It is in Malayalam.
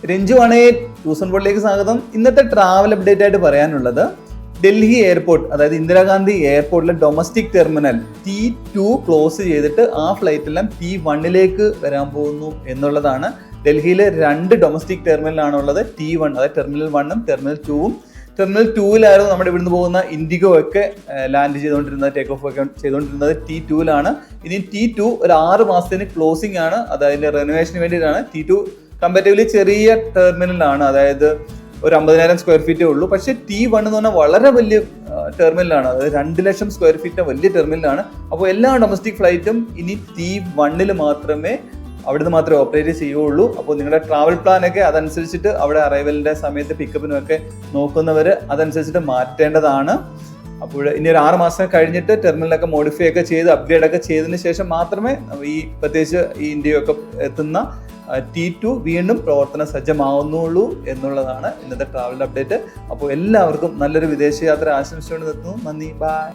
രഞ്ജു ആണ് ടൂസൺ ബോർഡിലേക്ക് സ്വാഗതം. ഇന്നത്തെ ട്രാവൽ അപ്ഡേറ്റ് ആയിട്ട് പറയാനുള്ളത് ഡൽഹി എയർപോർട്ട്, അതായത് ഇന്ദിരാഗാന്ധി എയർപോർട്ടിലെ ഡൊമസ്റ്റിക് ടെർമിനൽ T2 ക്ലോസ് ചെയ്തിട്ട് ആ ഫ്ലൈറ്റ് എല്ലാം T1 വരാൻ പോകുന്നു എന്നുള്ളതാണ്. ഡൽഹിയിൽ 2 ഡൊമസ്റ്റിക് ടെർമിനലാണ് ഉള്ളത്. T1 അതായത് ടെർമിനൽ 1ഉം ടെർമിനൽ 2ഉം. ടെർമിനൽ 2-ലായിരുന്നു നമ്മുടെ ഇവിടുന്ന് പോകുന്ന ഇൻഡിഗോ ഒക്കെ ലാൻഡ് ചെയ്തുകൊണ്ടിരുന്നത്, ടേക്ക് ഓഫ് ഒക്കെ ചെയ്തുകൊണ്ടിരുന്നത്. T2-ലാണ്. ഇനി T2 ഒരു 6 മാസത്തിന് ക്ലോസിംഗ് ആണ്. അതായത് റെനോവേഷന് വേണ്ടിയിട്ടാണ്. T2 കമ്പാരിറ്റീവ്ലി ചെറിയ ടെർമിനലാണ്, അതായത് ഒരു 50,000 സ്ക്വയർ ഫീറ്റേ ഉള്ളൂ. പക്ഷേ T1 എന്ന് പറഞ്ഞാൽ വളരെ വലിയ ടെർമിനലാണ്, അതായത് 2 ലക്ഷം സ്ക്വയർ ഫീറ്റ് വലിയ ടെർമിനലാണ്. അപ്പോൾ എല്ലാ ഡൊമസ്റ്റിക് ഫ്ലൈറ്റും ഇനി T1 മാത്രമേ അവിടുന്ന് മാത്രമേ ഓപ്പറേറ്റ് ചെയ്യുള്ളൂ. അപ്പോൾ നിങ്ങളുടെ ട്രാവൽ പ്ലാനൊക്കെ അതനുസരിച്ചിട്ട് അവിടെ അറൈവലിൻ്റെ സമയത്ത് പിക്കപ്പിനൊക്കെ നോക്കുന്നവർ അതനുസരിച്ചിട്ട് മാറ്റേണ്ടതാണ്. അപ്പോൾ ഇനി ഒരു 6 മാസം കഴിഞ്ഞിട്ട് ടെർമിനലൊക്കെ മോഡിഫൈ ഒക്കെ ചെയ്ത് അപ്ഗ്രേഡ് ഒക്കെ ചെയ്തതിന് ശേഷം മാത്രമേ ഈ പ്രത്യേകിച്ച് ഈ ഇന്ത്യയൊക്കെ എത്തുന്ന T2 വീണ്ടും പ്രവർത്തന സജ്ജമാവുന്നുള്ളൂ എന്നുള്ളതാണ് ഇന്നത്തെ ട്രാവൽ അപ്ഡേറ്റ്. അപ്പോൾ എല്ലാവർക്കും നല്ലൊരു വിദേശയാത്ര ആശംസിച്ചുകൊണ്ട് നിർത്തുന്നു. നന്ദി, ബൈ.